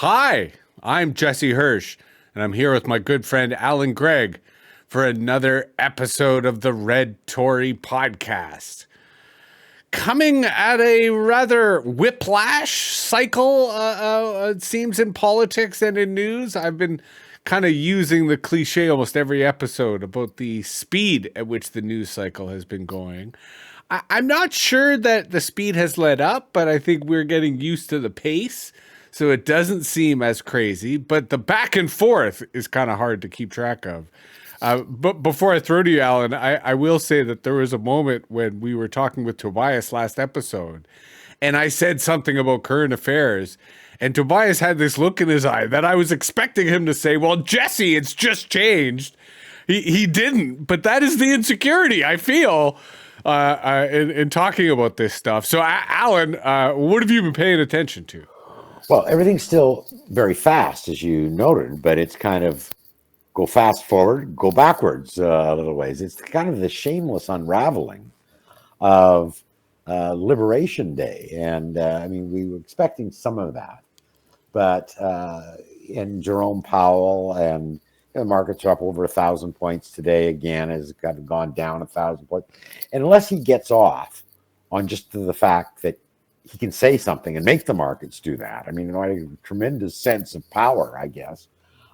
Hi, I'm Jesse Hirsh, and I'm here with my good friend Allan Gregg for another episode of the Red-Tory podcast. Coming at a rather whiplash cycle, it seems, in politics and in news. I've been kind of using the cliche almost every episode about the speed at which the news cycle has been going. I'm not sure that the speed has let up, but I think we're getting used to the pace. So it doesn't seem as crazy, but the back and forth is kind of hard to keep track of. But before I throw to you, Alan, I will say that there was a moment when we were talking with Tobias last episode, and I said something about current affairs, and Tobias had this look in his eye that I was expecting him to say, well, Jesse, it's just changed. He didn't, but that is the insecurity I feel in talking about this stuff. So, Alan, what have you been paying attention to? Well, everything's still very fast, as you noted, but it's kind of go fast forward, go backwards a little ways. It's kind of the shameless unraveling of Liberation Day. And I mean, we were expecting some of that, but in Jerome Powell and the markets are up over 1,000 points today again, has kind of gone down 1,000 points. And unless he gets off on just the fact that he can say something and make the markets do that. I mean, a tremendous sense of power, I guess.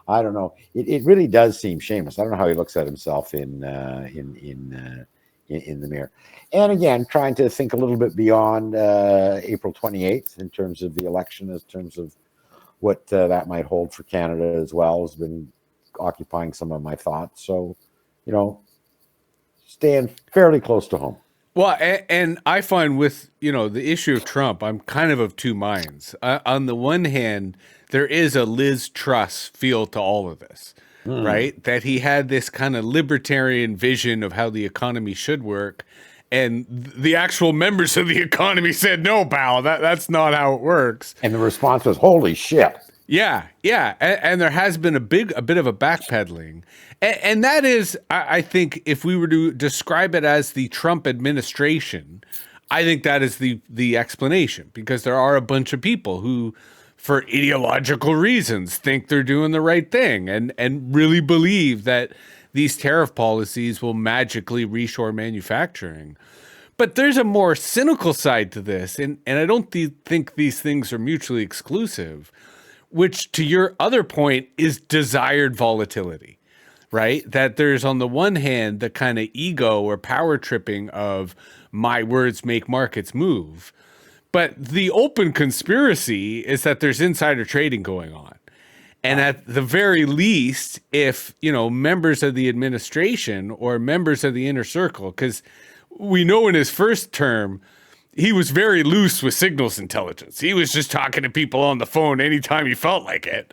I don't know. It really does seem shameless. I don't know how he looks at himself in the mirror. And again, trying to think a little bit beyond April 28th in terms of the election, in terms of what that might hold for Canada as well, has been occupying some of my thoughts. So, staying fairly close to home. Well, and I find with, the issue of Trump, I'm kind of two minds. On the one hand, there is a Liz Truss feel to all of this, right? That he had this kind of libertarian vision of how the economy should work. And the actual members of the economy said, no, pal, that's not how it works. And the response was, holy shit. Yeah. And there has been a bit of a backpedaling. And that is, I think, if we were to describe it as the Trump administration, I think that is the explanation, because there are a bunch of people who, for ideological reasons, think they're doing the right thing and really believe that these tariff policies will magically reshore manufacturing. But there's a more cynical side to this, and I don't think these things are mutually exclusive, which, to your other point, is desired volatility. Right? That there's, on the one hand, the kind of ego or power tripping of my words make markets move. But the open conspiracy is that there's insider trading going on. And at the very least, if, members of the administration or members of the inner circle, because we know in his first term, he was very loose with signals intelligence. He was just talking to people on the phone anytime he felt like it.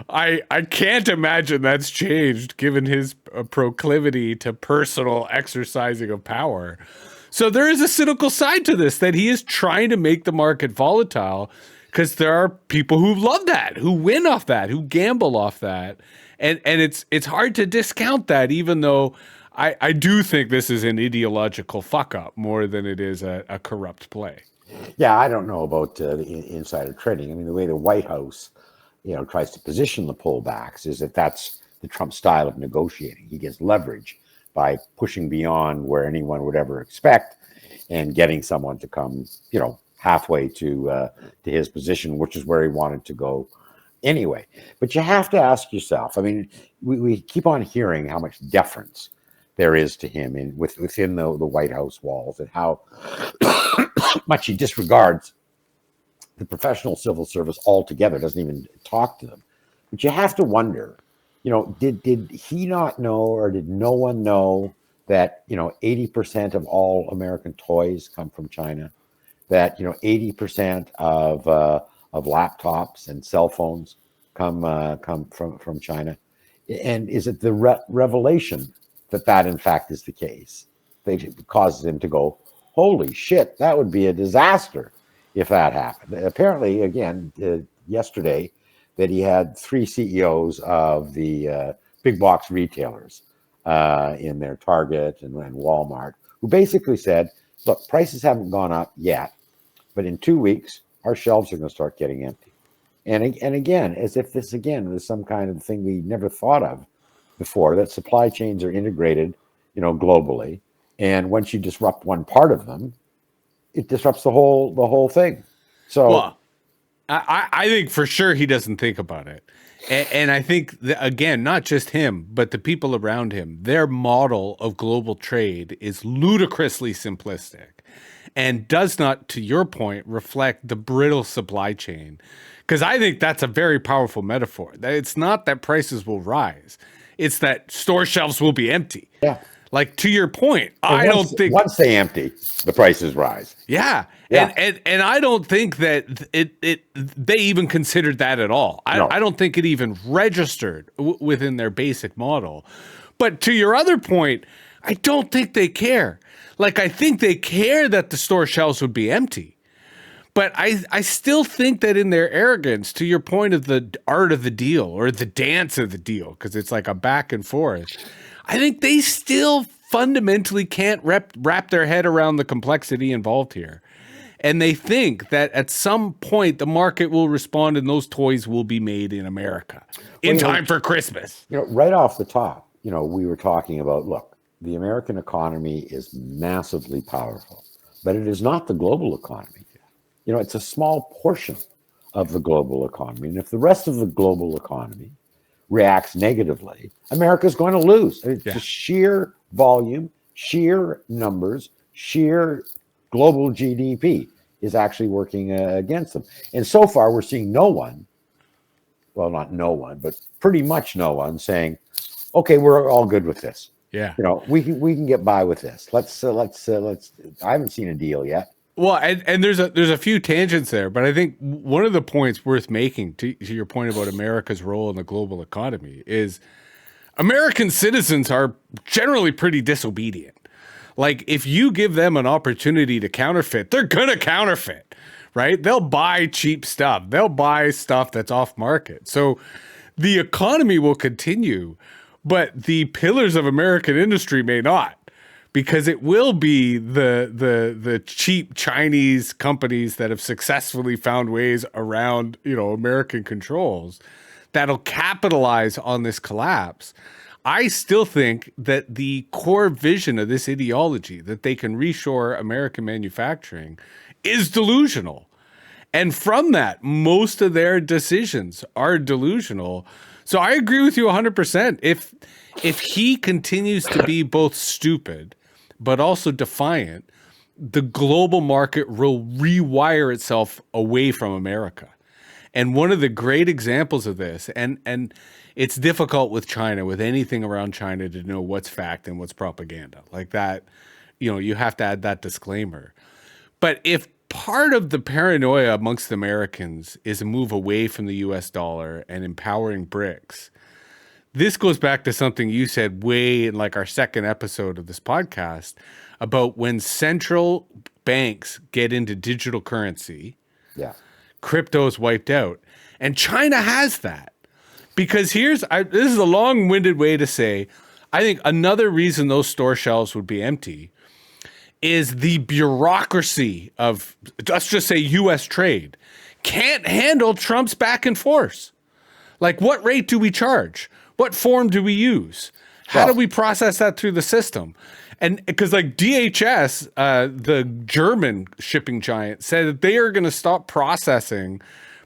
I can't imagine that's changed given his proclivity to personal exercising of power. So there is a cynical side to this, that he is trying to make the market volatile, because there are people who love that, who win off that, who gamble off that. And it's hard to discount that, even though I do think this is an ideological fuck up more than it is a corrupt play. Yeah, I don't know about the insider trading. I mean, the way the White House tries to position the pullbacks is that's the Trump style of negotiating. He gets leverage by pushing beyond where anyone would ever expect and getting someone to come, halfway to his position, which is where he wanted to go anyway. But you have to ask yourself, I mean, we keep on hearing how much deference there is to him within the White House walls, and how much he disregards the professional civil service altogether, doesn't even talk to them. But you have to wonder, did he not know, or did no one know that 80% of all American toys come from China, that 80% of laptops and cell phones come from China? And is it the revelation that in fact is the case that causes him to go, holy shit, that would be a disaster if that happened? Apparently, again, yesterday, that he had 3 CEOs of the big box retailers in their Target and Walmart, who basically said, look, prices haven't gone up yet, but in 2 weeks, our shelves are going to start getting empty. And again, as if this again was some kind of thing we never thought of before, that supply chains are integrated, globally. And once you disrupt one part of them, it disrupts the whole thing. So Well, I think for sure he doesn't think about it. And I think, that, again, not just him, but the people around him, their model of global trade is ludicrously simplistic and does not, to your point, reflect the brittle supply chain. Because I think that's a very powerful metaphor. That it's not that prices will rise, it's that store shelves will be empty. yeah. Like, to your point, And I don't think once they empty, the prices rise. yeah. Yeah. And I don't think that they even considered that at all. No. I don't think it even registered within their basic model. But to your other point, I don't think they care. Like, I think they care that the store shelves would be empty. But I still think that in their arrogance, to your point of the art of the deal or the dance of the deal, because it's like a back and forth, I think they still fundamentally can't wrap their head around the complexity involved here. And they think that at some point the market will respond and those toys will be made in America in time for Christmas. Right off the top, we were talking about, look, the American economy is massively powerful, but it is not the global economy. It's a small portion of the global economy. And if the rest of the global economy reacts negatively, America's going to lose. It's just sheer volume, sheer numbers, sheer global GDP is actually working against them. And so far, we're seeing no one, well, not no one, but pretty much no one saying, okay, we're all good with this. Yeah. We can get by with this. Let's. I haven't seen a deal yet. Well, and there's a few tangents there, but I think one of the points worth making to your point about America's role in the global economy is American citizens are generally pretty disobedient. Like, if you give them an opportunity to counterfeit, they're gonna counterfeit, right? They'll buy cheap stuff. They'll buy stuff that's off market. So the economy will continue, but the pillars of American industry may not. Because it will be the cheap Chinese companies that have successfully found ways around, American controls that'll capitalize on this collapse. I still think that the core vision of this ideology, that they can reshore American manufacturing, is delusional. And from that, most of their decisions are delusional. So I agree with you 100%. If he continues to be both stupid but also defiant, the global market will rewire itself away from America. And one of the great examples of this, and it's difficult with China, with anything around China, to know what's fact and what's propaganda. Like that, you have to add that disclaimer. But if part of the paranoia amongst Americans is a move away from the US dollar and empowering BRICS, this goes back to something you said way in like our second episode of this podcast about when central banks get into digital currency, crypto is wiped out. And China has that. Because this is a long-winded way to say, I think another reason those store shelves would be empty is the bureaucracy of, let's just say, U.S. trade can't handle Trump's back and forth. Like, what rate do we charge? What form do we use? How do we process that through the system? And because like DHS, the German shipping giant, said that they are going to stop processing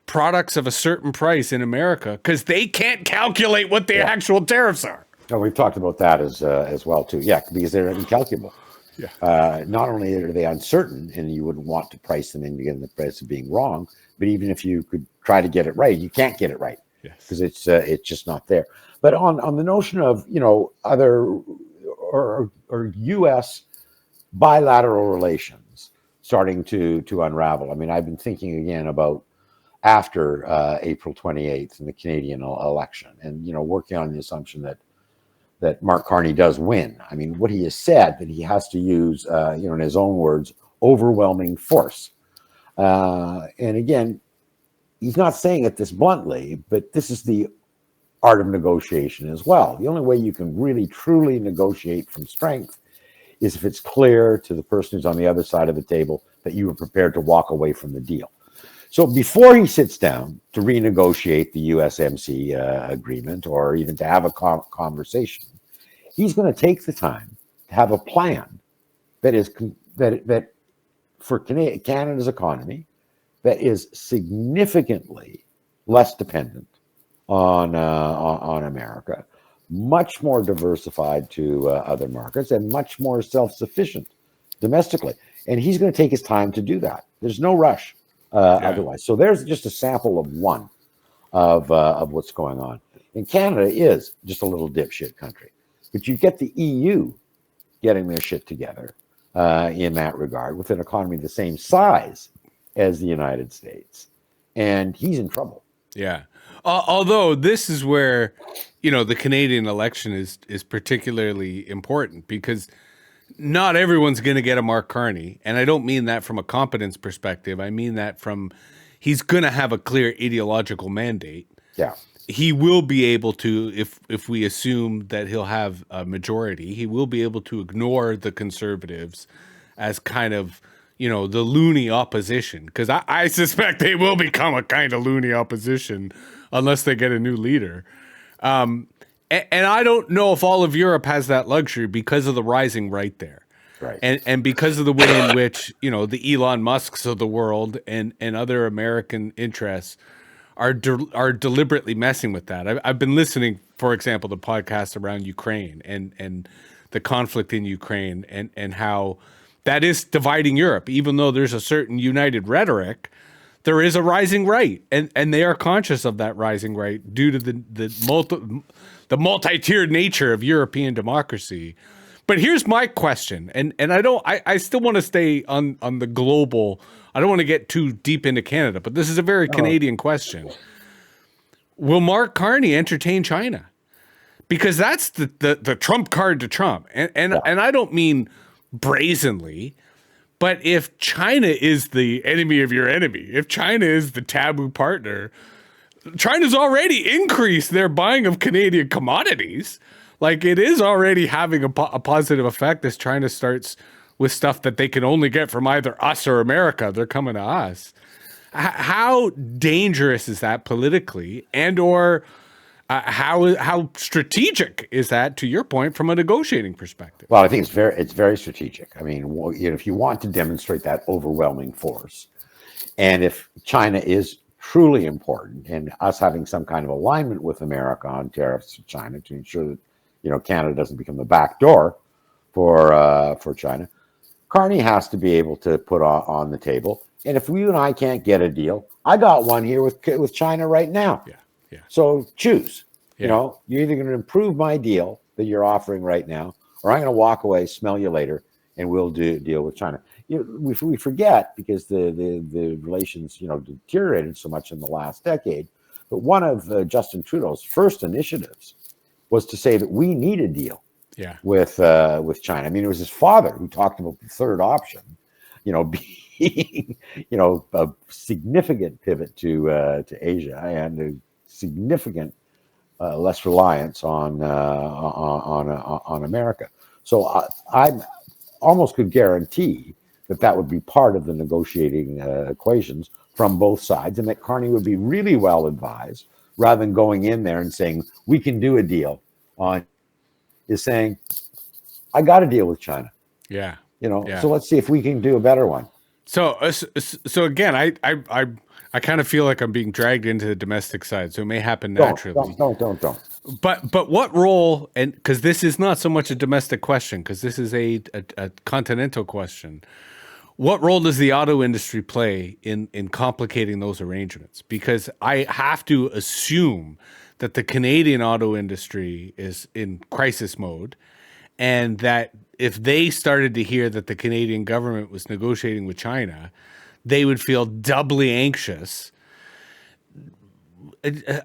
products of a certain price in America because they can't calculate what the actual tariffs are. No, we've talked about that as well too. Yeah, because they're incalculable. Yeah. Not only are they uncertain, and you wouldn't want to price them in given the price of being wrong, but even if you could try to get it right, you can't get it right because it's just not there. But on the notion of other or U.S. bilateral relations starting to unravel. I mean, I've been thinking again about after April 28th in the Canadian election, and working on the assumption that Mark Carney does win. I mean, what he has said that he has to use, in his own words, overwhelming force. And again, he's not saying it this bluntly, but this is the art of negotiation as well. The only way you can really truly negotiate from strength is if it's clear to the person who's on the other side of the table that you were prepared to walk away from the deal. So before he sits down to renegotiate the USMC agreement or even to have a conversation, he's going to take the time to have a plan that is that for Canada's economy that is significantly less dependent on America, much more diversified to other markets, and much more self-sufficient domestically. And he's going to take his time to do that. There's no rush otherwise. So there's just a sample of one of what's going on. And Canada is just a little dipshit country. But you get the EU getting their shit together in that regard with an economy the same size as the United States. And he's in trouble. Yeah. Although this is where, the Canadian election is particularly important because not everyone's going to get a Mark Carney. And I don't mean that from a competence perspective. I mean that from he's going to have a clear ideological mandate. Yeah. He will be able to, if we assume that he'll have a majority, he will be able to ignore the Conservatives as kind of, the loony opposition. Because I suspect they will become a kind of loony opposition unless they get a new leader. And I don't know if all of Europe has that luxury because of the rising right there. Right. And because of the way in which, the Elon Musks of the world and other American interests are deliberately messing with that. I've been listening, for example, to podcasts around Ukraine and the conflict in Ukraine and how that is dividing Europe. Even though there's a certain united rhetoric, there is a rising right, and they are conscious of that rising right due to the multi-tiered nature of European democracy. But here's my question, and I still want to stay on the global. I don't want to get too deep into Canada, but this is a very Canadian question. Will Mark Carney entertain China? Because that's the trump card to Trump, and I don't mean brazenly, but if China is the enemy of your enemy, if China is the taboo partner, China's already increased their buying of Canadian commodities. Like it is already having a positive effect as China starts with stuff that they can only get from either us or America. They're coming to us. How dangerous is that politically, and or how strategic is that, to your point, from a negotiating perspective? Well, I think it's very strategic. I mean, if you want to demonstrate that overwhelming force, and if China is truly important, and us having some kind of alignment with America on tariffs to China to ensure that Canada doesn't become the back door for China, Carney has to be able to put on the table. And if you and I can't get a deal, I got one here with China right now. Yeah. Yeah. So choose. Yeah. You're either going to improve my deal that you're offering right now, or I'm going to walk away, smell you later, and we'll deal with China. We forget because the relations deteriorated so much in the last decade. But one of Justin Trudeau's first initiatives was to say that we need a deal. Yeah. With China. I mean, it was his father who talked about the third option, being a significant pivot to Asia and a significant less reliance on America. So I almost could guarantee that would be part of the negotiating equations from both sides, and that Carney would be really well advised, rather than going in there and saying we can do a deal is saying, I got to deal with China. Yeah. So let's see if we can do a better one. So again, I kind of feel like I'm being dragged into the domestic side, so it may happen naturally. Don't. But what role, and because this is not so much a domestic question, because this is a continental question, what role does the auto industry play in complicating those arrangements? Because I have to assume that the Canadian auto industry is in crisis mode, and that if they started to hear that the Canadian government was negotiating with China, they would feel doubly anxious.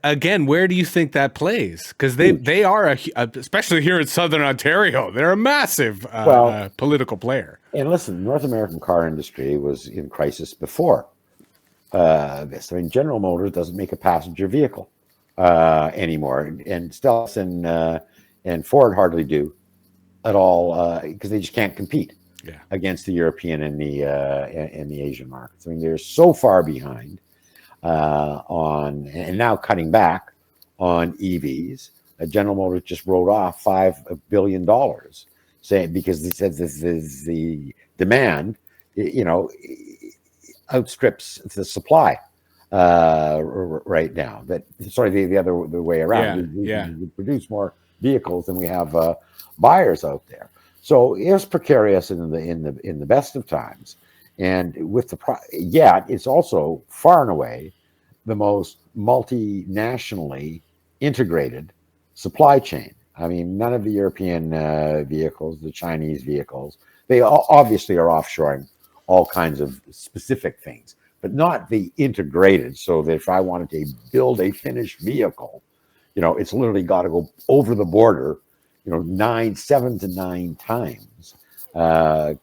Again, where do you think that plays? Because they are, especially here in Southern Ontario, they're a massive political player. And listen, North American car industry was in crisis before this. I mean, General Motors doesn't make a passenger vehicle anymore, and Stellantis and Ford hardly do at all because they just can't compete against the European and the Asian markets. I mean, they're so far behind on, and now cutting back on EVs. General Motors just wrote off $5 billion, saying because they said this is the demand, outstrips the supply right now. That sorry, the way around. Yeah, We produce more vehicles than we have buyers out there. So it's precarious in the best of times, and with it's also far and away the most multinationally integrated supply chain. I mean, none of the European vehicles, the Chinese vehicles, they obviously are offshoring all kinds of specific things, but not the integrated. So that if I wanted to build a finished vehicle, it's literally got to go over the border, 7 to 9 times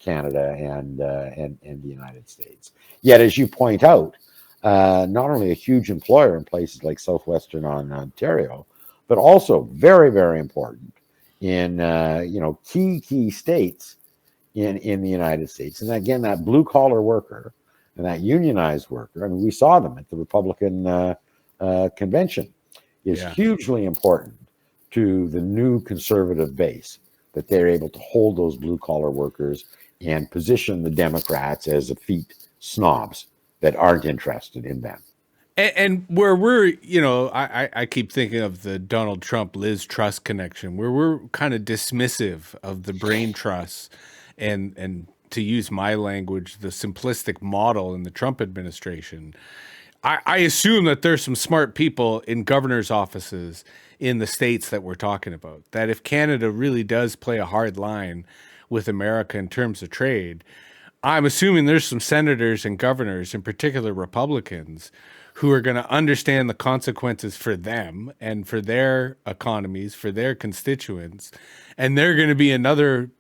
Canada and the United States. Yet, as you point out, not only a huge employer in places like southwestern Ontario, but also very, very important in key states in the United States. And again, that blue collar worker and that unionized worker, I mean, we saw them at the Republican convention, is hugely important to the new conservative base, that they're able to hold those blue collar workers and position the Democrats as effete snobs that aren't interested in them. And where we're, I keep thinking of the Donald Trump Liz Truss connection, where we're kind of dismissive of the brain trusts and to use my language, the simplistic model in the Trump administration. I assume that there's some smart people in governors' offices in the states that we're talking about, that if Canada really does play a hard line with America in terms of trade, I'm assuming there's some senators and governors, in particular Republicans, who are going to understand the consequences for them and for their economies, for their constituents. And they're going to be another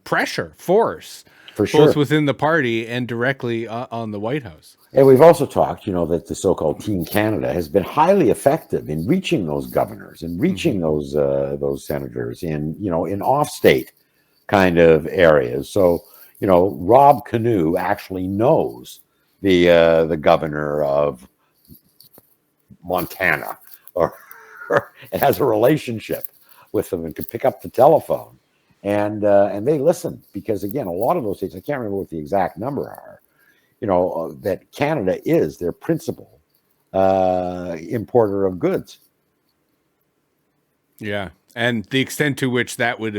pressure force, for sure, both within the party and directly on the White House. And we've also talked, that the so-called Team Canada has been highly effective in reaching those governors and reaching those senators in off-state kind of areas. So, Rob Canoe actually knows the governor of Montana, or has a relationship with them and can pick up the telephone, and they listen, because again, a lot of those states, I can't remember what the exact number are, that Canada is their principal importer of goods. Yeah. And the extent to which that would,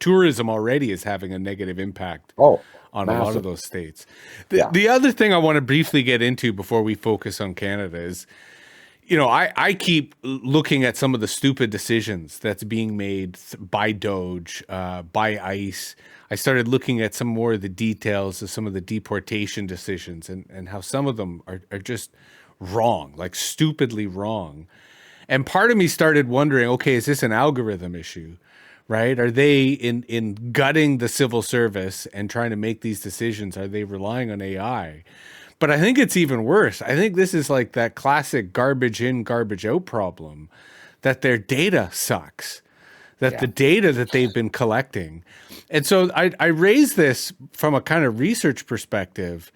tourism already is having a negative impact on massive. A lot of those states. The other thing I want to briefly get into before we focus on Canada is, I keep looking at some of the stupid decisions that's being made by Doge, by ICE. I started looking at some more of the details of some of the deportation decisions and how some of them are just wrong, like stupidly wrong. And part of me started wondering, okay, is this an algorithm issue, right? Are they in gutting the civil service and trying to make these decisions? Are they relying on AI? But I think it's even worse. I think this is like that classic garbage in, garbage out problem, that their data sucks, that the data that they've been collecting. And so I raise this from a kind of research perspective.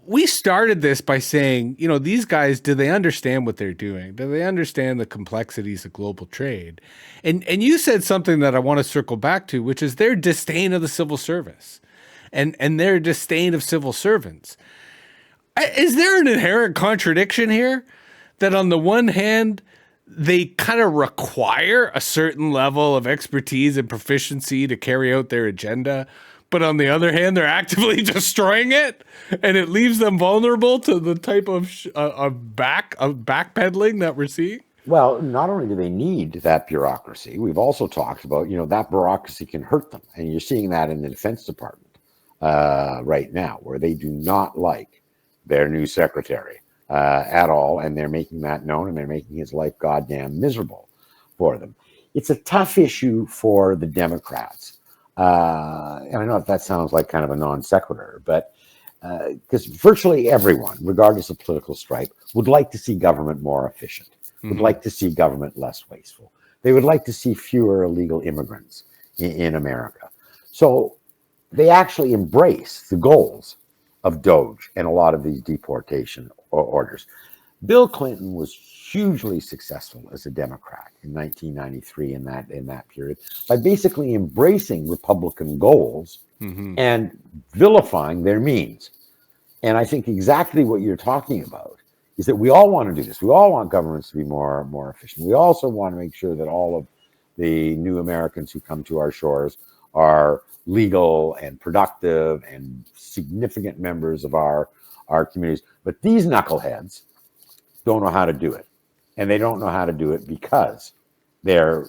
We started this by saying, these guys, do they understand what they're doing? Do they understand the complexities of global trade? And you said something that I want to circle back to, which is their disdain of the civil service and their disdain of civil servants. Is there an inherent contradiction here that on the one hand, they kind of require a certain level of expertise and proficiency to carry out their agenda, but on the other hand, they're actively destroying it, and it leaves them vulnerable to the type of backpedaling that we're seeing? Well, not only do they need that bureaucracy, we've also talked about, that bureaucracy can hurt them. And you're seeing that in the Defense Department right now, where they do not like their new secretary at all. And they're making that known, and they're making his life goddamn miserable for them. It's a tough issue for the Democrats. And I know that sounds like kind of a non sequitur, but because virtually everyone, regardless of political stripe, would like to see government more efficient, would like to see government less wasteful. They would like to see fewer illegal immigrants in America. So they actually embrace the goals of Doge and a lot of these deportation orders. Bill Clinton was hugely successful as a Democrat in 1993 in that period by basically embracing Republican goals and vilifying their means. And I think exactly what you're talking about is that we all want to do this. We all want governments to be more efficient. We also want to make sure that all of the new Americans who come to our shores are legal and productive and significant members of our communities. But these knuckleheads don't know how to do it. And they don't know how to do it because they're,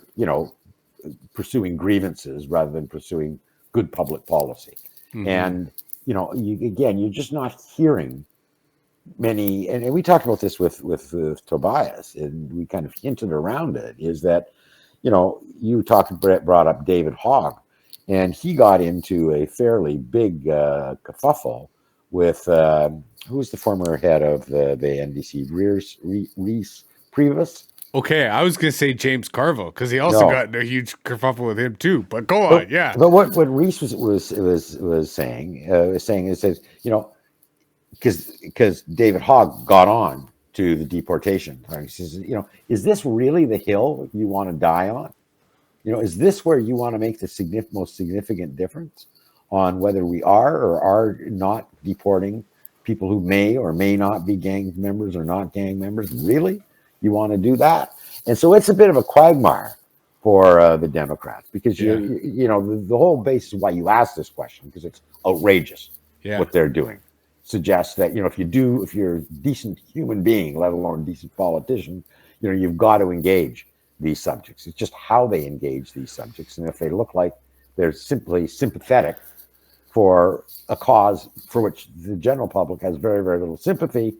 pursuing grievances rather than pursuing good public policy. And, you're just not hearing many, and we talked about this with Tobias, and we kind of hinted around it, is that, brought up David Hogg, and he got into a fairly big kerfuffle with who's the former head of the NDC, Reese Priebus. Okay, I was going to say James Carville because he also got in a huge kerfuffle with him too. But go on, yeah. But what Reese was saying is because David Hogg got on to the deportation. He says, is this really the hill you want to die on? Is this where you want to make the most significant difference on whether we are or are not deporting people who may or may not be gang members or not gang members? Really? You want to do that? And so it's a bit of a quagmire for the Democrats because the whole basis why you ask this question, because it's outrageous what they're doing, suggests that if you're a decent human being, let alone a decent politician, you've got to engage these subjects. It's just how they engage these subjects, and if they look like they're simply sympathetic for a cause for which the general public has very, very little sympathy,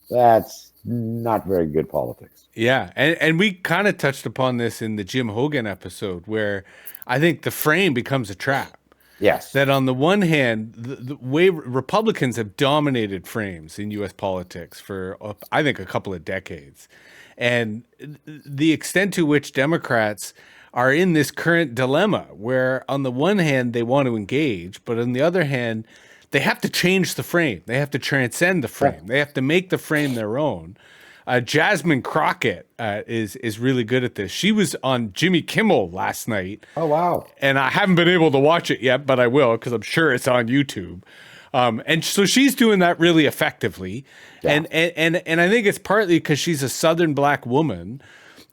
that's not very good politics. Yeah, and we kind of touched upon this in the Jim Hogan episode, where I think the frame becomes a trap. Yes. That on the one hand, the way Republicans have dominated frames in U.S. politics for, I think, a couple of decades. And the extent to which Democrats are in this current dilemma where on the one hand, they want to engage, but on the other hand, they have to change the frame. They have to transcend the frame. They have to make the frame their own. Jasmine Crockett is really good at this. She was on Jimmy Kimmel last night. Oh, wow. And I haven't been able to watch it yet, but I will because I'm sure it's on YouTube. And so she's doing that really effectively. Yeah. And I think it's partly because she's a Southern Black woman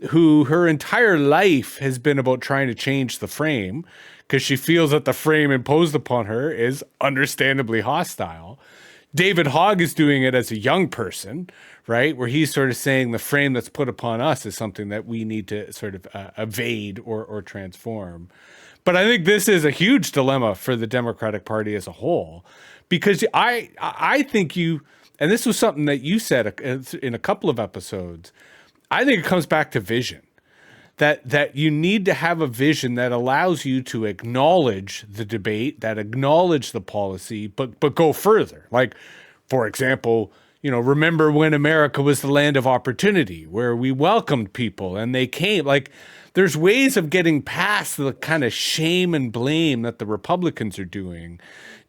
who her entire life has been about trying to change the frame because she feels that the frame imposed upon her is understandably hostile. David Hogg is doing it as a young person, right? Where he's sort of saying the frame that's put upon us is something that we need to sort of evade or transform. But I think this is a huge dilemma for the Democratic Party as a whole, because I think and this was something that you said in a couple of episodes, I think it comes back to vision. That you need to have a vision that allows you to acknowledge the debate, that acknowledge the policy, but go further. Like, for example, remember when America was the land of opportunity, where we welcomed people and they came. Like, there's ways of getting past the kind of shame and blame that the Republicans are doing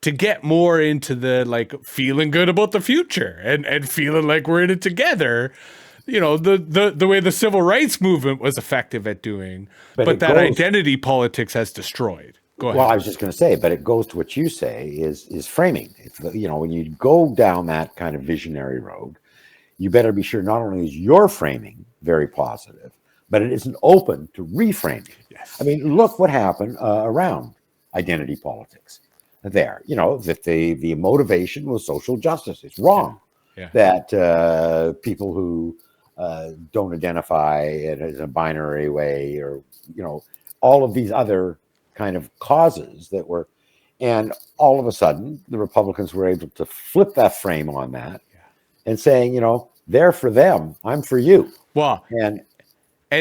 to get more into the feeling good about the future and feeling like we're in it together. The way the civil rights movement was effective at doing, but that identity politics has destroyed. Go ahead. Well, I was just going to say, but it goes to what you say is framing. When you go down that kind of visionary road, you better be sure not only is your framing very positive, but it isn't open to reframing. Yes. I mean, look what happened around identity politics there. That the motivation was social justice. It's wrong that people who don't identify it as a binary way, or all of these other kind of causes that were, and all of a sudden the Republicans were able to flip that frame on that and saying, they're for them, I'm for you. Well, and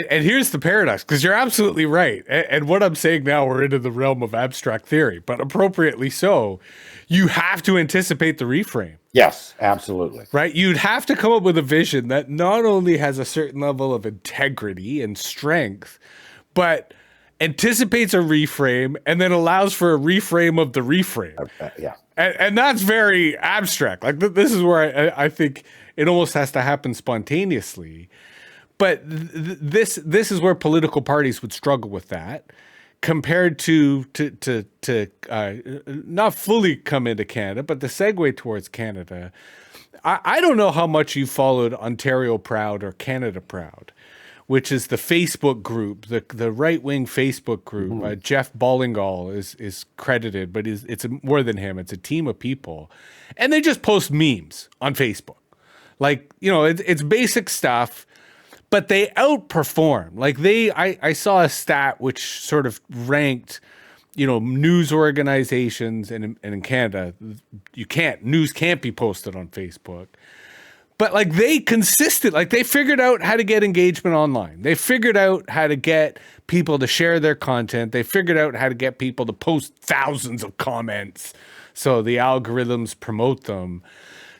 here's the paradox, because you're absolutely right. And what I'm saying now, we're into the realm of abstract theory, but appropriately so. You have to anticipate the reframe. Yes, absolutely. Right? You'd have to come up with a vision that not only has a certain level of integrity and strength, but anticipates a reframe, and then allows for a reframe of the reframe. Yeah. And that's very abstract. Like this is where I think it almost has to happen spontaneously. But this is where political parties would struggle with that, compared to not fully come into Canada, but the segue towards Canada. I don't know how much you followed Ontario Proud or Canada Proud, which is the Facebook group, the right wing Facebook group. Jeff Ballingall is credited, but it's more than him. It's a team of people, and they just post memes on Facebook, like it's basic stuff, but they outperform. Like I saw a stat which sort of ranked, news organizations, and in Canada, news can't be posted on Facebook. But like they figured out how to get engagement online. They figured out how to get people to share their content. They figured out how to get people to post thousands of comments so the algorithms promote them.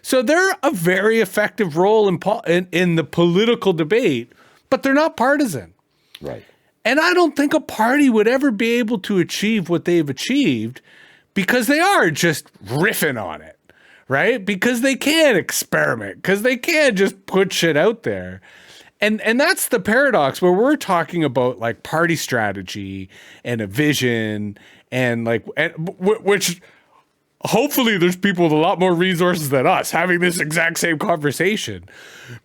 So they're a very effective role in the political debate, but they're not partisan. Right. And I don't think a party would ever be able to achieve what they've achieved because they are just riffing on it. Right? Because they can experiment, because they can just put shit out there. And that's the paradox where we're talking about like party strategy and a vision and which hopefully there's people with a lot more resources than us having this exact same conversation.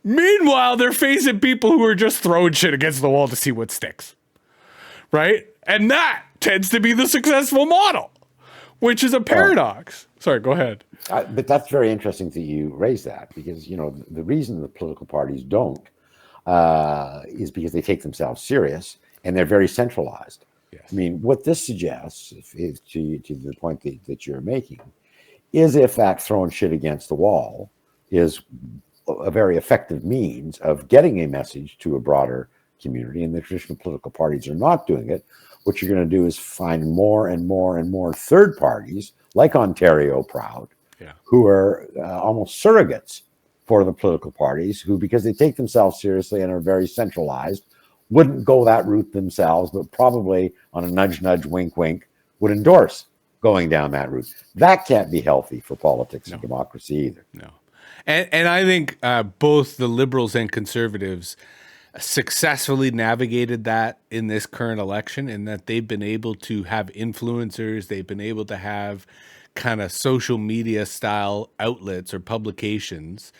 Meanwhile, they're facing people who are just throwing shit against the wall to see what sticks. Right? And that tends to be the successful model, which is a paradox. Sorry, go ahead. But that's very interesting that you raise that, because the reason the political parties don't is because they take themselves serious and they're very centralized. Yes. I mean, what this suggests, is to the point that you're making, is if that throwing shit against the wall is a very effective means of getting a message to a broader community, and the traditional political parties are not doing it, what you're going to do is find more and more and more third parties like Ontario Proud, who are almost surrogates for the political parties, who, because they take themselves seriously and are very centralized, wouldn't go that route themselves, but probably on a nudge, nudge, wink, wink, would endorse going down that route. That can't be healthy for politics and democracy either. No. And I think both the Liberals and Conservatives successfully navigated that in this current election, in that they've been able to have influencers, they've been able to have kind of social media style outlets or publications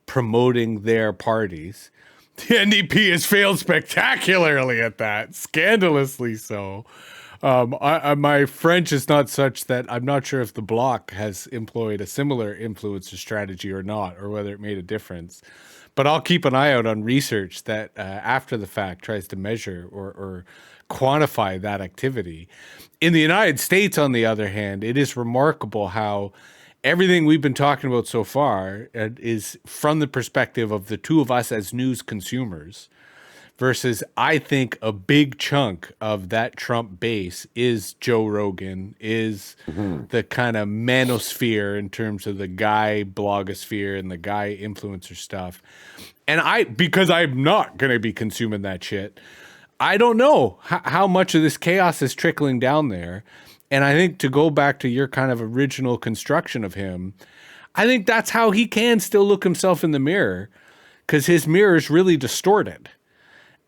promoting their parties. The NDP has failed spectacularly at that, scandalously so. My French is not such that I'm not sure if the Bloc has employed a similar influencer strategy or not, or whether it made a difference. But I'll keep an eye out on research that after the fact tries to measure or quantify that activity. In the United States, on the other hand, it is remarkable how everything we've been talking about so far is from the perspective of the two of us as news consumers, versus I think a big chunk of that Trump base is Joe Rogan, is the kind of manosphere in terms of the guy blogosphere and the guy influencer stuff. And because I'm not going to be consuming that shit, I don't know how much of this chaos is trickling down there. And I think, to go back to your kind of original construction of him, I think that's how he can still look himself in the mirror, because his mirror is really distorted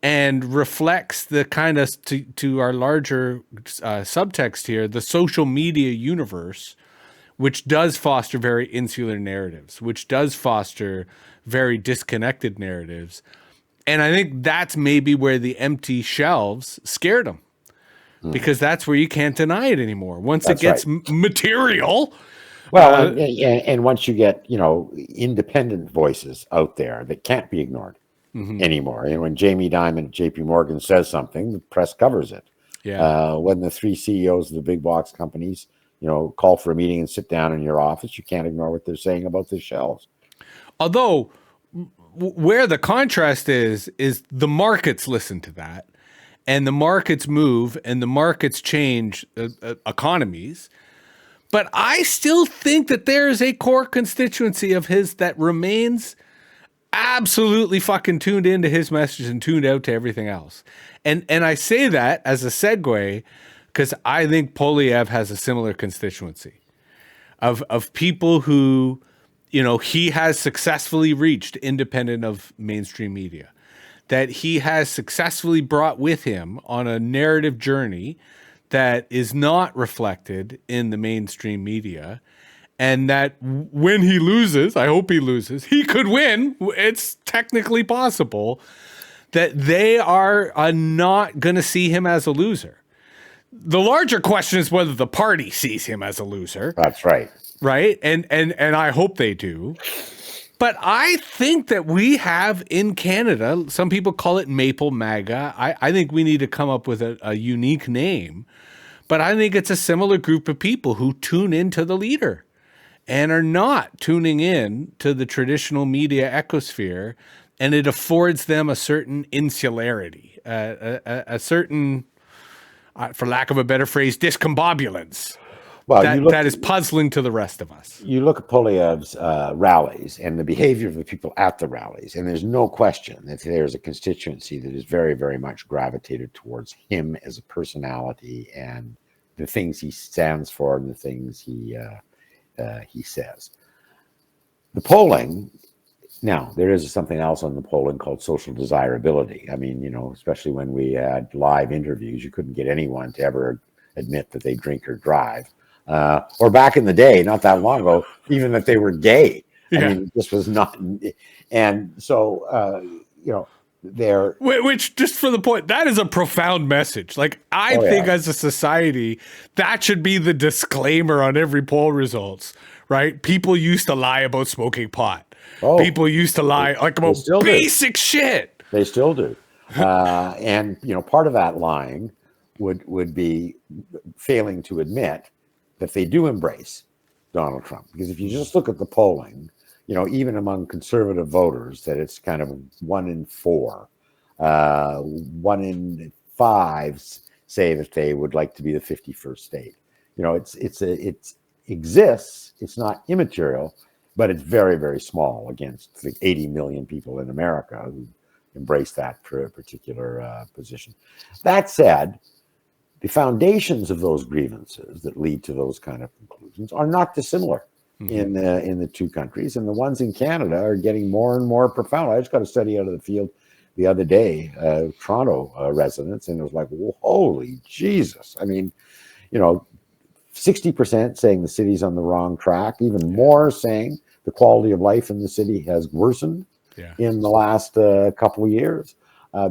and reflects the kind of, to our larger subtext here, the social media universe, which does foster very insular narratives, which does foster very disconnected narratives. And I think that's maybe where the empty shelves scared him, because that's where you can't deny it anymore. Once it gets material. Well, and once you get, independent voices out there that can't be ignored anymore. And when Jamie Dimon at JP Morgan says something, the press covers it. Yeah. When the three CEOs of the big box companies, call for a meeting and sit down in your office, you can't ignore what they're saying about the shelves. Although where the contrast is the markets listen to that, and the markets move, and the markets change economies. But I still think that there is a core constituency of his that remains absolutely fucking tuned into his message and tuned out to everything else. And I say that as a segue because I think Poilievre has a similar constituency of people who, you know, he has successfully reached independent of mainstream media, that he has successfully brought with him on a narrative journey that is not reflected in the mainstream media. And that when he loses, I hope he loses, he could win. It's technically possible that they are not going to see him as a loser. The larger question is whether the party sees him as a loser. That's right. Right. And I hope they do. But I think that we have in Canada, some people call it Maple MAGA. I think we need to come up with a unique name. But I think it's a similar group of people who tune into the leader and are not tuning in to the traditional media ecosphere. And it affords them a certain insularity, a certain, for lack of a better phrase, discombobulance. Well, that is puzzling to the rest of us. You look at Poilievre's rallies and the behavior of the people at the rallies, and there's no question that there's a constituency that is very, very much gravitated towards him as a personality and the things he stands for and the things he says. The polling, now, there is something else on the polling called social desirability. I mean, you know, especially when we had live interviews, you couldn't get anyone to ever admit that they drink or drive. Or back in the day, not that long ago, even that they were gay. Yeah. I mean, this was not. And so, you know, they're. Which, just for the point, that is a profound message. Like, I think as a society, that should be the disclaimer on every poll results, right? People used to lie about smoking pot. People used to lie like about basic shit. They still do. And, you know, part of that lying would be failing to admit that they do embrace Donald Trump. Because if you just look at the polling, you know, even among conservative voters, that it's kind of 1 in 4, 1 in 5 say that they would like to be the 51st state. You know, it exists. It's not immaterial, but it's very, very small against the 80 million people in America who embrace that particular position. That said, the foundations of those grievances that lead to those kind of conclusions are not dissimilar in the two countries, and the ones in Canada are getting more and more profound. I just got a study out of the field the other day, Toronto residents, and it was like, well, holy Jesus! I mean, you know, 60% saying the city's on the wrong track, even more saying the quality of life in the city has worsened in the last couple of years.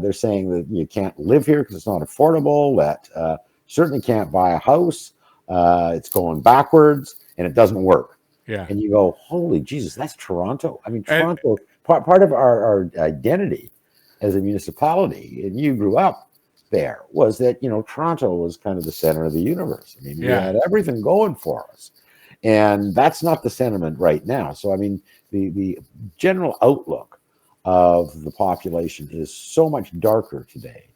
They're saying that you can't live here because it's not affordable, that certainly can't buy a house. It's going backwards and it doesn't work. Yeah. And you go, holy Jesus, that's Toronto. I mean, Toronto, part of our identity as a municipality, and you grew up there, was that, you know, Toronto was kind of the center of the universe. I mean, we had everything going for us. And that's not the sentiment right now. So, I mean, the general outlook of the population is so much darker today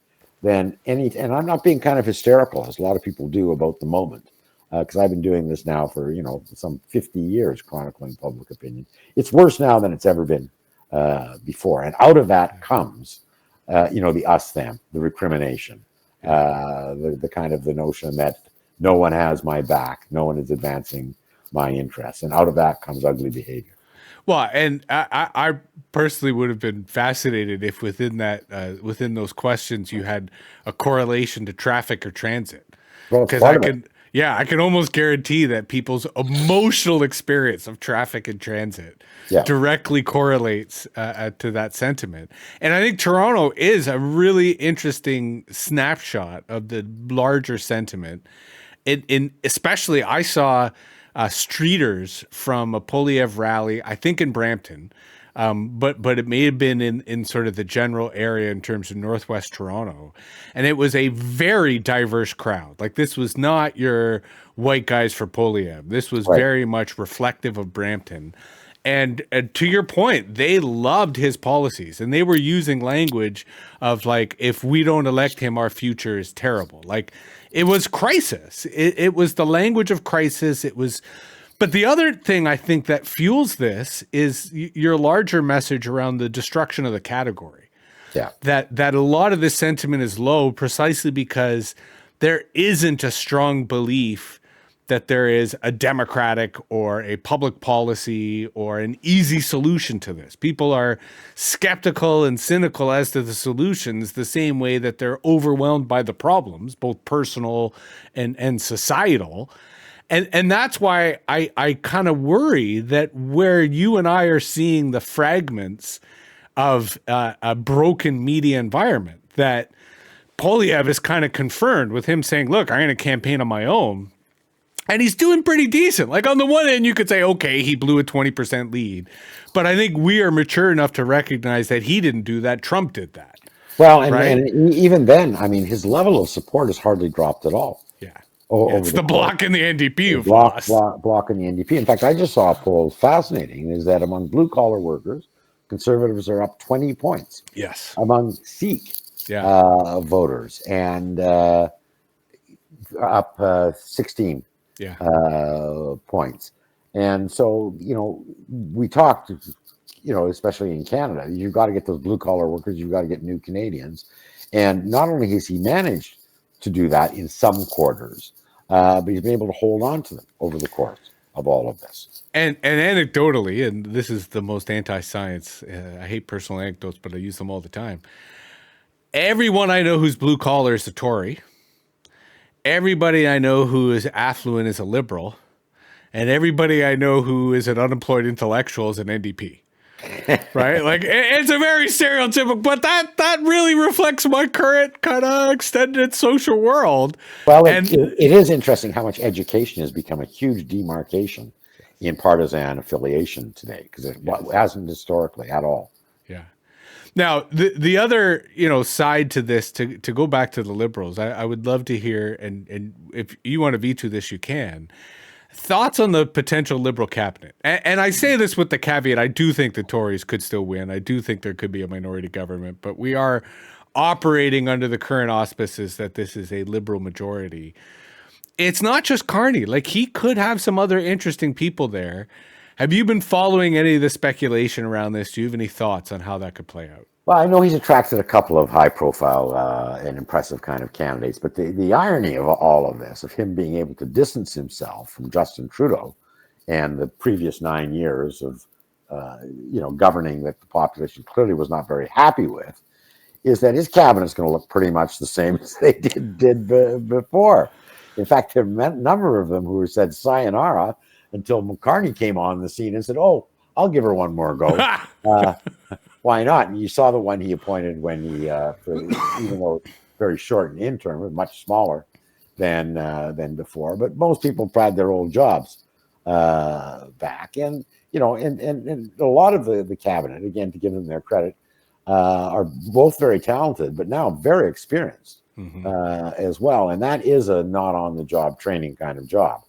than and I'm not being kind of hysterical, as a lot of people do about the moment, because I've been doing this now for, you know, some 50 years, chronicling public opinion. It's worse now than it's ever been before. And out of that comes, you know, the us, them, the recrimination, the kind of the notion that no one has my back, no one is advancing my interests. And out of that comes ugly behavior. Well, and I personally would have been fascinated if within that within those questions you had a correlation to traffic or transit, because I can almost guarantee that people's emotional experience of traffic and transit directly correlates to that sentiment. And I think Toronto is a really interesting snapshot of the larger sentiment. In especially, I saw streeters from a Poilievre rally, I think in Brampton, but it may have been in sort of the general area in terms of Northwest Toronto. And it was a very diverse crowd. Like, this was not your white guys for Poilievre. This was very much reflective of Brampton. And to your point, they loved his policies, and they were using language of like, if we don't elect him, our future is terrible. Like, it was crisis. It was the language of crisis. It was But the other thing I think that fuels this is your larger message around the destruction of the category. Yeah. That a lot of this sentiment is low precisely because there isn't a strong belief that there is a democratic or a public policy or an easy solution to this. People are skeptical and cynical as to the solutions, the same way that they're overwhelmed by the problems, both personal and societal. And that's why I kind of worry that where you and I are seeing the fragments of a broken media environment, that Poilievre is kind of confirmed with him saying, look, I'm going to campaign on my own. And he's doing pretty decent. Like, on the one end, you could say, okay, he blew a 20% lead. But I think we are mature enough to recognize that he didn't do that. Trump did that. Well, right? and even then, I mean, his level of support has hardly dropped at all. Yeah. It's the bloc in the NDP. Bloc in the NDP. In fact, I just saw a poll, fascinating, is that among blue-collar workers, Conservatives are up 20 points. Yes. Among Sikh voters, and up 16 points. And so, we talked, especially in Canada, you've got to get those blue collar workers, you've got to get new Canadians. And not only has he managed to do that in some quarters, but he's been able to hold on to them over the course of all of this. And anecdotally, and this is the most anti-science, I hate personal anecdotes, but I use them all the time. Everyone I know who's blue collar is a Tory. Everybody I know who is affluent is a liberal, and everybody I know who is an unemployed intellectual is an NDP. Right? Like, it's a very stereotypical, but that really reflects my current kind of extended social world. Well, it is interesting how much education has become a huge demarcation in partisan affiliation today, because it hasn't historically at all. Yeah. Now, the other, side to this, to go back to the Liberals, I would love to hear, and if you want to veto this, you can, thoughts on the potential Liberal cabinet. And I say this with the caveat, I do think the Tories could still win. I do think there could be a minority government, but we are operating under the current auspices that this is a Liberal majority. It's not just Carney. Like, he could have some other interesting people there. Have you been following any of the speculation around this? Do you have any thoughts on how that could play out? Well, I know he's attracted a couple of high-profile and impressive kind of candidates, but the irony of all of this, of him being able to distance himself from Justin Trudeau and the previous 9 years of, governing that the population clearly was not very happy with, is that his cabinet's going to look pretty much the same as they did before. In fact, there are a number of them who said sayonara until Carney came on the scene and said, "Oh, I'll give her one more go." Why not? And you saw the one he appointed when he, even though very short and interim, was much smaller than before. But most people had their old jobs back, and and a lot of the cabinet, again, to give them their credit, are both very talented, but now very experienced as well. And that is a not on the job training kind of job.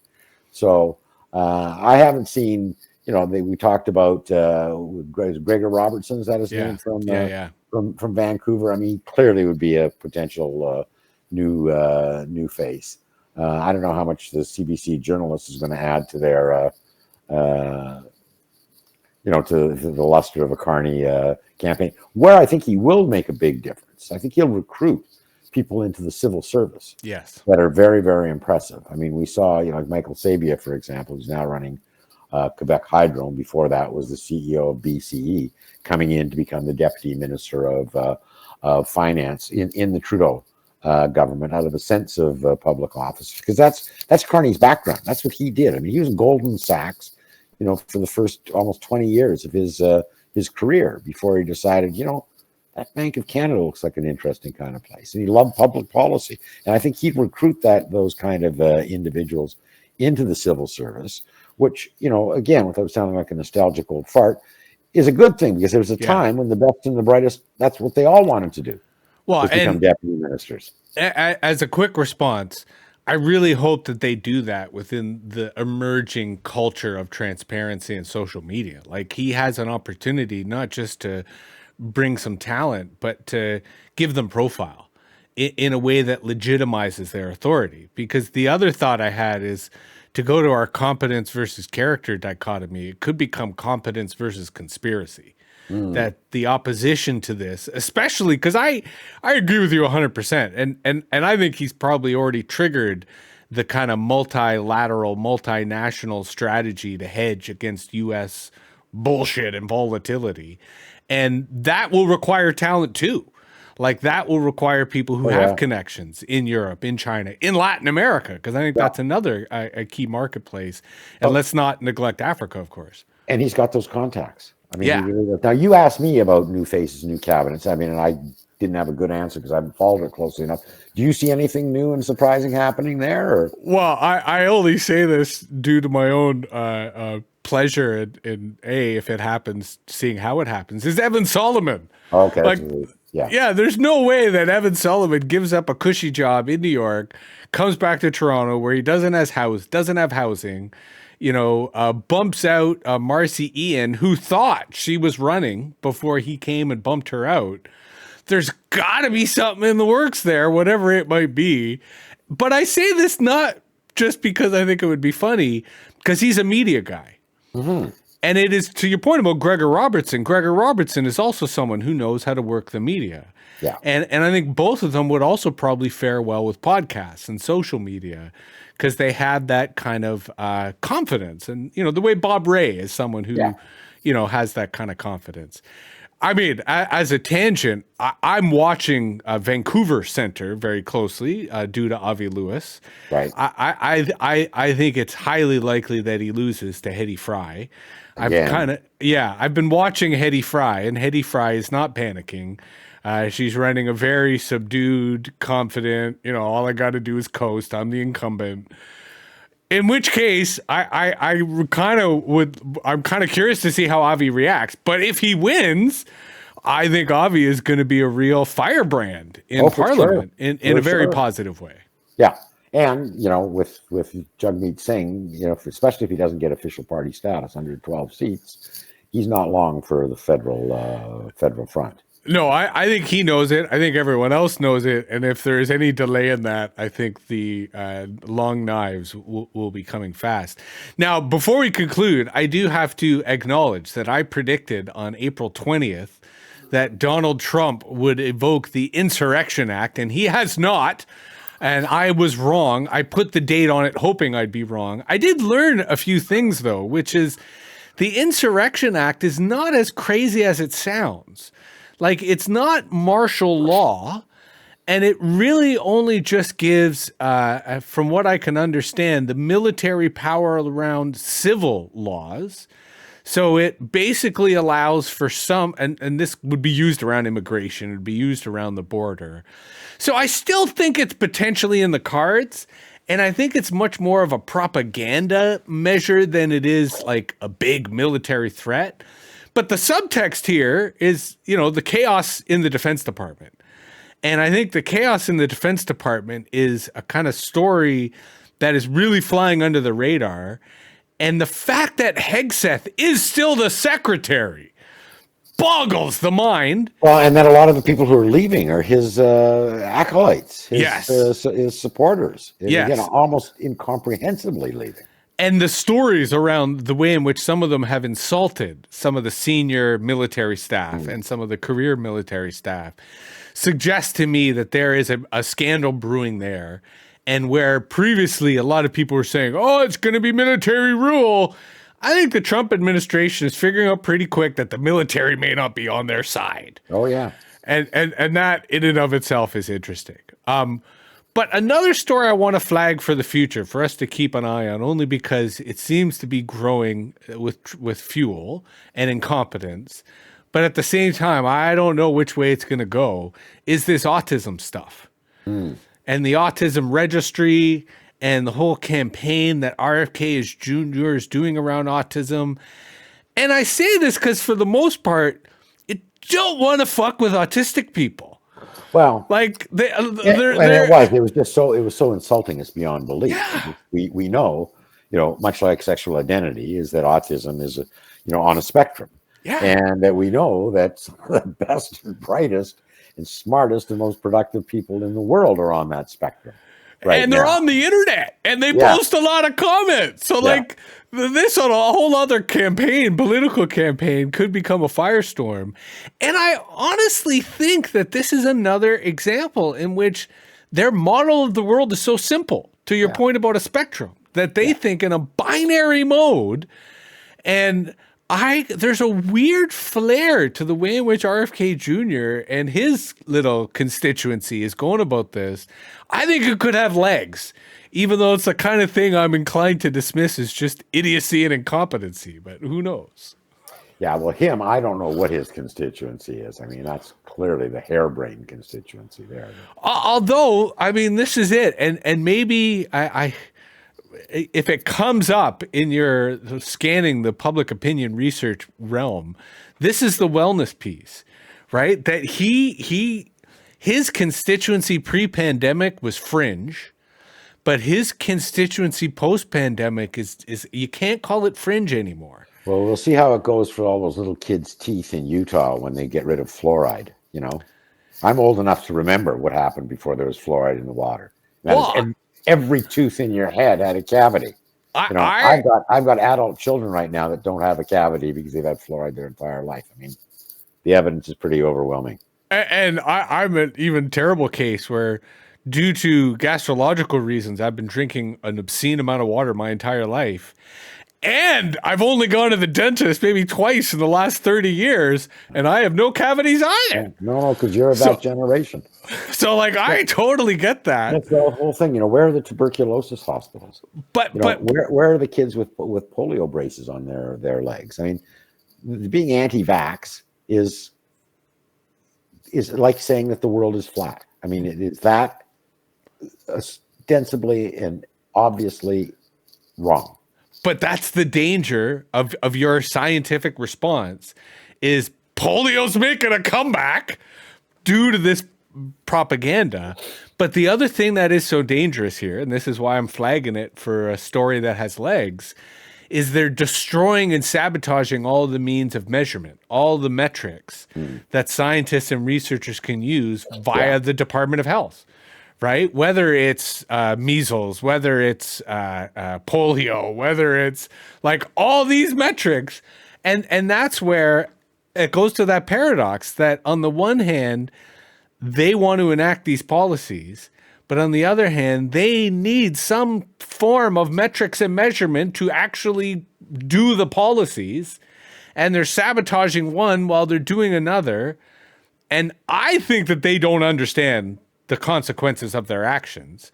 So I haven't seen. We talked about Gregor Robertson, is that his name, from Vancouver? I mean, clearly would be a potential new face. I don't know how much the CBC journalist is going to add to their, to the luster of a Carney campaign. Where I think he will make a big difference, I think he'll recruit people into the civil service. Yes, that are very, very impressive. I mean, we saw, like Michael Sabia, for example, who's now running Quebec Hydro, and before that was the CEO of BCE, coming in to become the Deputy Minister of Finance in the Trudeau government, out of a sense of public office, because that's Carney's background. That's what he did. I mean, he was Goldman Sachs, for the first almost 20 years of his career before he decided, that Bank of Canada looks like an interesting kind of place, and he loved public policy. And I think he'd recruit those kind of individuals into the civil service, which, again, without sounding like a nostalgic old fart, is a good thing, because there was a time when the best and the brightest, that's what they all wanted to do. Well, become deputy ministers. As a quick response, I really hope that they do that within the emerging culture of transparency and social media. Like, he has an opportunity not just to bring some talent, but to give them profile in a way that legitimizes their authority. Because the other thought I had is, to go to our competence versus character dichotomy, it could become competence versus conspiracy. That the opposition to this, especially because I agree with you 100%, and I think he's probably already triggered the kind of multilateral, multinational strategy to hedge against U.S. bullshit and volatility, and that will require talent too. Like that will require people who have connections in Europe, in China, in Latin America, because I think that's another a key marketplace. And let's not neglect Africa, of course. And he's got those contacts. I mean, he really does. Now you asked me about new faces, new cabinets. I mean, and I didn't have a good answer because I haven't followed it closely enough. Do you see anything new and surprising happening there? Or? Well, I only say this due to my own pleasure in if it happens, seeing how it happens, is Evan Solomon. Okay. Like, yeah, there's no way that Evan Solomon gives up a cushy job in New York, comes back to Toronto where he doesn't have housing, bumps out Marcy Ian, who thought she was running before he came and bumped her out. There's got to be something in the works there, whatever it might be. But I say this not just because I think it would be funny, because he's a media guy. Mm-hmm. And it is, to your point about Gregor Robertson, Gregor Robertson is also someone who knows how to work the media. Yeah. And I think both of them would also probably fare well with podcasts and social media because they had that kind of confidence. And, the way Bob Ray is someone who, has that kind of confidence. I mean, as a tangent, I'm watching Vancouver Center very closely due to Avi Lewis. Right. I think it's highly likely that he loses to Hedy Fry. I've been watching Hedy Fry, and Hedy Fry is not panicking. She's running a very subdued, confident, all I got to do is coast. I'm the incumbent. In which case, I'm kind of curious to see how Avi reacts. But if he wins, I think Avi is going to be a real firebrand in Parliament in a very positive way. Yeah. And, with Jagmeet Singh, especially if he doesn't get official party status, 112 seats, he's not long for the federal front. No, I think he knows it. I think everyone else knows it. And if there is any delay in that, I think the long knives will be coming fast. Now, before we conclude, I do have to acknowledge that I predicted on April 20th that Donald Trump would evoke the Insurrection Act, and he has not. And I was wrong. I put the date on it hoping I'd be wrong. I did learn a few things, though, which is the Insurrection Act is not as crazy as it sounds. Like, it's not martial law, and it really only just gives, from what I can understand, the military power around civil laws. So it basically allows for some, and this would be used around immigration, it would be used around the border. So I still think it's potentially in the cards, and I think it's much more of a propaganda measure than it is like a big military threat. But the subtext here is, the chaos in the Defense Department. And I think the chaos in the Defense Department is a kind of story that is really flying under the radar. And the fact that Hegseth is still the secretary boggles the mind. Well, and that a lot of the people who are leaving are his acolytes, his supporters. Yes. Again, almost incomprehensibly leaving. And the stories around the way in which some of them have insulted some of the senior military staff and some of the career military staff suggest to me that there is a scandal brewing there. And where previously a lot of people were saying, oh, it's going to be military rule, I think the Trump administration is figuring out pretty quick that the military may not be on their side. Oh, yeah. And that in and of itself is interesting. But another story I want to flag for the future for us to keep an eye on, only because it seems to be growing with fuel and incompetence. But at the same time, I don't know which way it's going to go, is this autism stuff. And the autism registry and the whole campaign that RFK Jr. is doing around autism. And I say this because for the most part, you don't want to fuck with autistic people. Well, like it was so insulting. It's beyond belief. Yeah. We know, much like sexual identity, is that autism is, on a spectrum. Yeah. And that we know that some of the best and brightest and smartest and most productive people in the world are on that spectrum. right and they're now. on the internet and they Yeah. post a lot of comments. So like this on a whole other campaign, political campaign, could become a firestorm. And I honestly think that this is another example in which their model of the world is so simple, to your point about a spectrum, that they think in a binary mode. And there's a weird flair to the way in which RFK Jr. and his little constituency is going about this. I think it could have legs, even though it's the kind of thing I'm inclined to dismiss as just idiocy and incompetency, but who knows? Yeah, well, I don't know what his constituency is. I mean, that's clearly the harebrained constituency there. Although, I mean, this is it. And maybe if it comes up in your scanning the public opinion research realm, this is the wellness piece, right? That his constituency pre-pandemic was fringe, but his constituency post-pandemic is you can't call it fringe anymore. Well, we'll see how it goes for all those little kids' teeth in Utah when they get rid of fluoride. You know, I'm old enough to remember what happened before there was fluoride in the water. Every tooth in your head had a cavity. I've got adult children right now that don't have a cavity because they've had fluoride their entire life. I mean, the evidence is pretty overwhelming. And I'm an even terrible case where, due to gastrological reasons, I've been drinking an obscene amount of water my entire life. And I've only gone to the dentist maybe twice in the last 30 years, and I have no cavities either. No, because you're of that generation. So, like, I totally get that. That's the whole thing. You know, where are the tuberculosis hospitals? But where are the kids with polio braces on their legs? I mean, being anti-vax is like saying that the world is flat. I mean, it is that ostensibly and obviously wrong. But that's the danger of your scientific response, is polio's making a comeback due to this propaganda. But the other thing that is so dangerous here, and this is why I'm flagging it for a story that has legs, is they're destroying and sabotaging all the means of measurement, all the metrics that scientists and researchers can use via the Department of Health. Right? Whether it's measles, whether it's polio, whether it's like all these metrics. And that's where it goes to that paradox that on the one hand, they want to enact these policies, but on the other hand, they need some form of metrics and measurement to actually do the policies. And they're sabotaging one while they're doing another. And I think that they don't understand the consequences of their actions.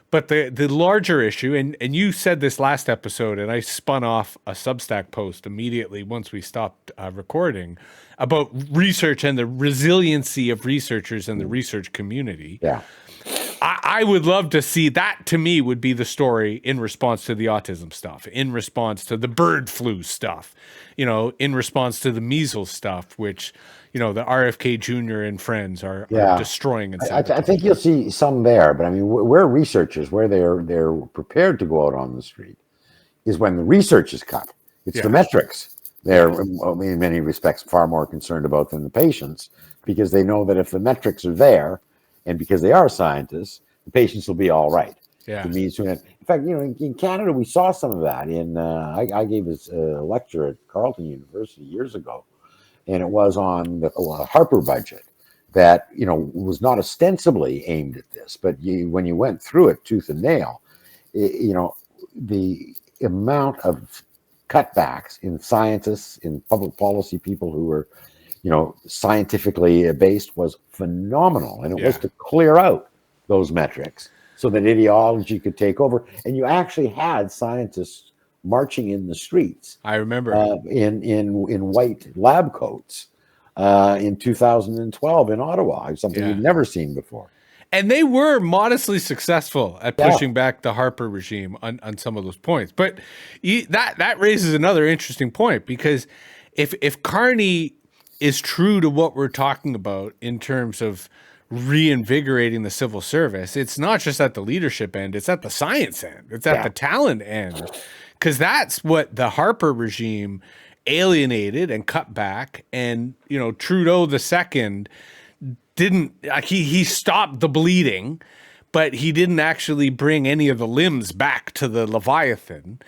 But the larger issue, and you said this last episode, and I spun off a Substack post immediately once we stopped recording, about research and the resiliency of researchers and the research community. Yeah. I would love to see that. To me, would be the story in response to the autism stuff, in response to the bird flu stuff, you know, in response to the measles stuff, which, you know, the RFK Jr. and friends are destroying. And I think you'll see some there, but I mean, where researchers, where they're prepared to go out on the street, is when the research is cut. It's the metrics they're, in many respects, far more concerned about than the patients, because they know that if the metrics are there, and because they are scientists, the patients will be all right. Yeah. In fact, you know, in Canada, we saw some of that. I gave a lecture at Carleton University years ago, and it was on the Harper budget that, you know, was not ostensibly aimed at this, but when you went through it tooth and nail, you know, the amount of cutbacks in scientists, in public policy people who were, you know, scientifically based was phenomenal. And it was to clear out those metrics so that ideology could take over. And you actually had scientists marching in the streets. I remember in white lab coats in 2012 in Ottawa, something you'd never seen before. And they were modestly successful at pushing back the Harper regime on some of those points. But that raises another interesting point, because if Carney is true to what we're talking about in terms of reinvigorating the civil service, it's not just at the leadership end, it's at the science end, it's at the talent end, because that's what the Harper regime alienated and cut back. And, you know, Trudeau II didn't, he stopped the bleeding, but he didn't actually bring any of the limbs back to the Leviathan.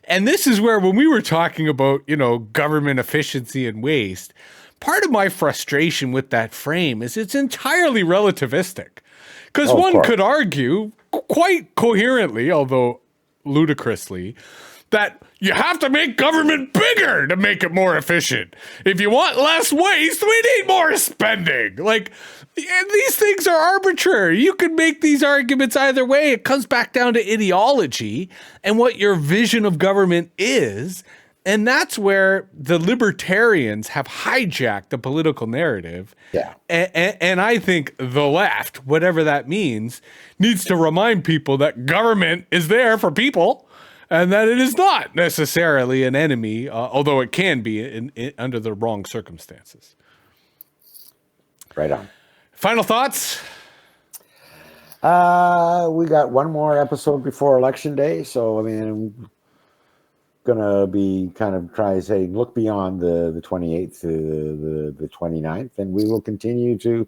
And this is where, when we were talking about, government efficiency and waste, part of my frustration with that frame is it's entirely relativistic. Because one could argue quite coherently, although ludicrously, that you have to make government bigger to make it more efficient. If you want less waste, we need more spending. Like, these things are arbitrary. You can make these arguments either way. It comes back down to ideology and what your vision of government is. And that's where the libertarians have hijacked the political narrative. Yeah. And I think the left, whatever that means, needs to remind people that government is there for people and that it is not necessarily an enemy, although it can be under the wrong circumstances. Right on. Final thoughts? We got one more episode before Election Day. So, I'm going to be kind of trying to say, look beyond the 28th to the 29th, and we will continue to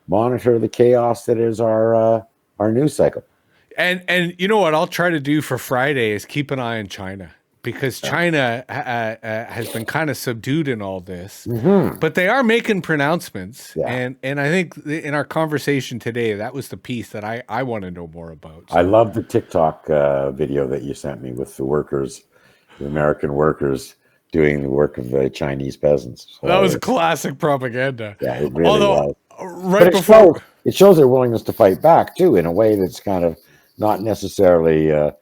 monitor the chaos that is our news cycle. And you know what I'll try to do for Friday is keep an eye on China, because China has been kind of subdued in all this, but they are making pronouncements. Yeah. And I think in our conversation today, that was the piece that I want to know more about. So. I love the TikTok video that you sent me with the workers, the American workers doing the work of the Chinese peasants. So that was classic propaganda. Yeah, it really was. Right before it shows their willingness to fight back too, in a way that's kind of not necessarily, the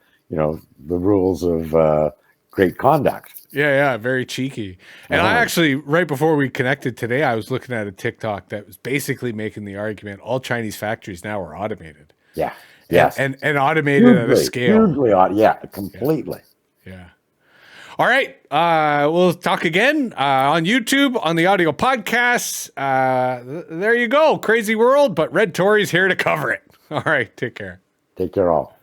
rules of great conduct. Yeah, very cheeky. And I actually, right before we connected today, I was looking at a TikTok that was basically making the argument all Chinese factories now are automated. Yeah, yes. And automated at a scale. Completely. Yeah. All right. We'll talk again on YouTube, on the audio podcasts. There you go. Crazy world, but Red-Tory's here to cover it. All right. Take care. Take care all.